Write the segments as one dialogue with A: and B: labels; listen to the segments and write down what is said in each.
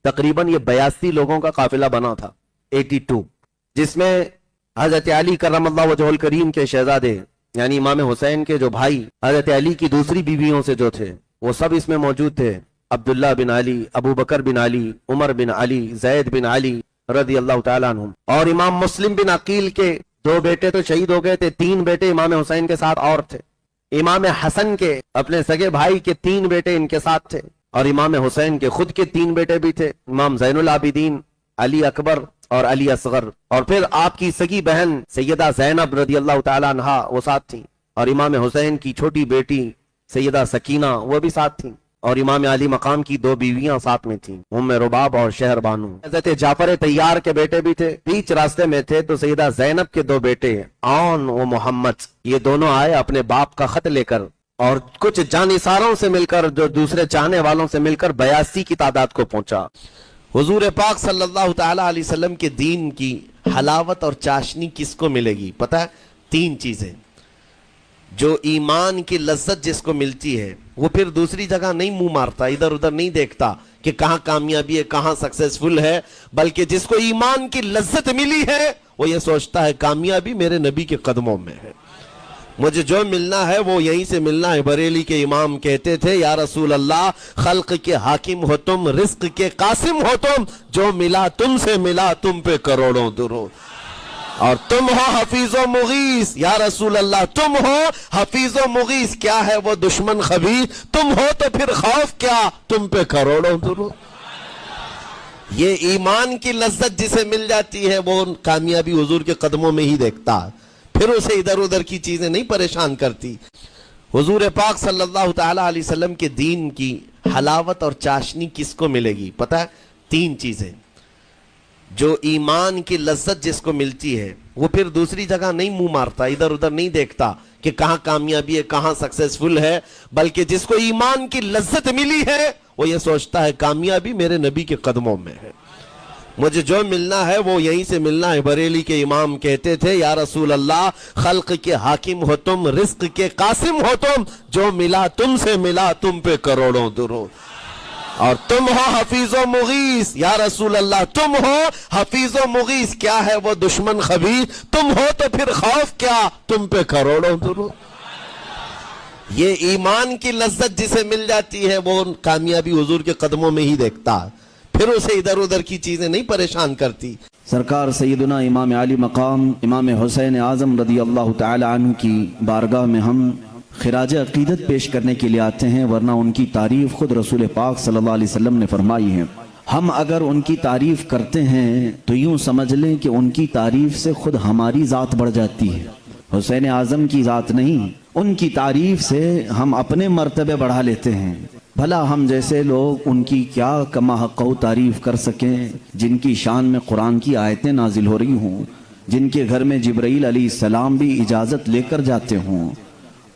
A: تقریباً یہ 82 لوگوں کا قافلہ بنا تھا، 82، جس میں حضرت علی کرم اللہ وجہہ الکریم کے شہزادے یعنی امام حسین کے جو بھائی حضرت علی کی دوسری بیویوں سے جو تھے وہ سب اس میں موجود تھے، عبداللہ بن علی، ابو بکر بن علی، عمر بن علی، زید بن علی رضی اللہ تعالیٰ عنہم، اور امام مسلم بن عقیل کے 2 بیٹے تو شہید ہو گئے تھے، 3 بیٹے امام حسین کے ساتھ اور تھے، امام حسن کے اپنے سگے بھائی کے 3 بیٹے ان کے ساتھ تھے، اور امام حسین کے خود کے 3 بیٹے بھی تھے، امام زین العابدین، علی اکبر اور علی اصغر، اور پھر آپ کی سگی بہن سیدہ زینب رضی اللہ تعالیٰ عنہا وہ ساتھ تھیں، اور امام حسین کی چھوٹی بیٹی سیدہ سکینہ وہ بھی ساتھ تھیں، اور امام علی مقام کی 2 بیویاں ساتھ میں تھیں، ام رباب اور شہر بانو۔ حضرت جعفر طیار کے بیٹے بھی تھے، بیچ راستے میں تھے تو سیدہ زینب کے 2 بیٹے عون و محمد، یہ دونوں آئے اپنے باپ کا خط لے کر، اور کچھ جانثاروں سے مل کر، جو دوسرے چاہنے والوں سے مل کر 82 کی تعداد کو پہنچا۔ حضور پاک صلی اللہ تعالی علیہ وسلم کے دین کی حلاوت اور چاشنی کس کو ملے گی؟ پتہ ہے 3 چیزیں، جو ایمان کی لذت جس کو ملتی ہے وہ پھر دوسری جگہ نہیں منہ مارتا، ادھر ادھر نہیں دیکھتا کہ کہاں کامیابی ہے، کہاں سکسیسفل ہے، بلکہ جس کو ایمان کی لذت ملی ہے وہ یہ سوچتا ہے کامیابی میرے نبی کے قدموں میں ہے، مجھے جو ملنا ہے وہ یہیں سے ملنا ہے۔ بریلی کے امام کہتے تھے یا رسول اللہ خلق کے حاکم ہو تم، رزق کے قاسم ہو تم، جو ملا تم سے ملا تم پہ کروڑوں درود، اور تم ہو حفیظ و مغیث یا رسول اللہ، تم ہو حفیظ و مغیث، کیا ہے وہ دشمن خبیث، تم ہو تو پھر خوف کیا، تم پہ کروڑوں درود۔ یہ ایمان کی لذت جسے مل جاتی ہے وہ کامیابی حضور کے قدموں میں ہی دیکھتا، پھر اسے ادھر ادھر کی چیزیں نہیں پریشان کرتی۔ حضور پاک صلی اللہ تعالی علیہ وسلم کے دین کی حلاوت اور چاشنی کس کو ملے گی؟ پتہ ہے 3 چیزیں، جو ایمان کی لذت جس کو ملتی ہے وہ پھر دوسری جگہ نہیں منہ مارتا، ادھر ادھر نہیں دیکھتا کہ کہاں کامیابی ہے، کہاں سکسیسفل ہے، بلکہ جس کو ایمان کی لذت ملی ہے وہ یہ سوچتا ہے کامیابی میرے نبی کے قدموں میں ہے، مجھے جو ملنا ہے وہ یہیں سے ملنا ہے۔ بریلی کے امام کہتے تھے یا رسول اللہ خلق کے حاکم ہو تم، رزق کے قاسم ہو تم، جو ملا تم سے ملا تم پہ کروڑوں درود، اور تم ہو حفیظ و مغیث یا رسول اللہ، تم ہو حفیظ و مغیث، کیا ہے وہ دشمن خبیث، تم ہو تو پھر خوف کیا، تم پہ کروڑوں درود۔ یہ ایمان کی لذت جسے مل جاتی ہے وہ کامیابی حضور کے قدموں میں ہی دیکھتا، پھر اسے ادھر ادھر کی چیزیں نہیں پریشان کرتی۔
B: سرکار سیدنا امام علی مقام امام حسین اعظم رضی اللہ تعالی عنہ کی بارگاہ میں ہم خراج عقیدت پیش کرنے کے لیے آتے ہیں، ورنہ ان کی تعریف خود رسول پاک صلی اللہ علیہ وسلم نے فرمائی ہے۔ ہم اگر ان کی تعریف کرتے ہیں تو یوں سمجھ لیں کہ ان کی تعریف سے خود ہماری ذات بڑھ جاتی ہے، حسین اعظم کی ذات نہیں، ان کی تعریف سے ہم اپنے مرتبے بڑھا لیتے ہیں۔ بھلا ہم جیسے لوگ ان کی کیا کما حق و تعریف کر سکیں، جن کی شان میں قرآن کی آیتیں نازل ہو رہی ہوں، جن کے گھر میں جبرائیل علیہ السلام بھی اجازت لے کر جاتے ہوں۔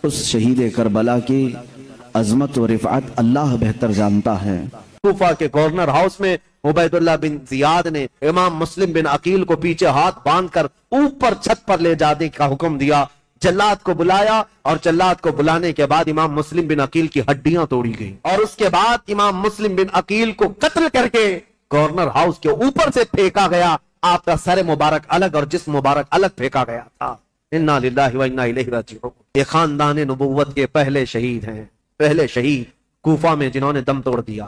B: اس شہید کربلا کی عظمت و رفعت اللہ بہتر جانتا ہے۔
A: کوفہ کے گورنر ہاؤس میں عبید اللہ بن زیاد نے امام مسلم بن عقیل کو پیچھے ہاتھ باندھ کر اوپر چھت پر لے جانے کا حکم دیا، جلاد کو بلایا، اور جلاد کو بلانے کے بعد امام مسلم بن عقیل کی ہڈیاں توڑی گئیں، اور اس کے بعد امام مسلم بن عقیل کو قتل کر کے گورنر ہاؤس کے اوپر سے پھینکا گیا، آپ کا سر مبارک الگ اور جسم مبارک الگ پھینکا گیا تھا۔ انا للہ و انا الیہ راجعون۔ یہ خاندان نبوت کے پہلے شہید ہیں، پہلے شہید کوفہ میں جنہوں نے دم توڑ دیا۔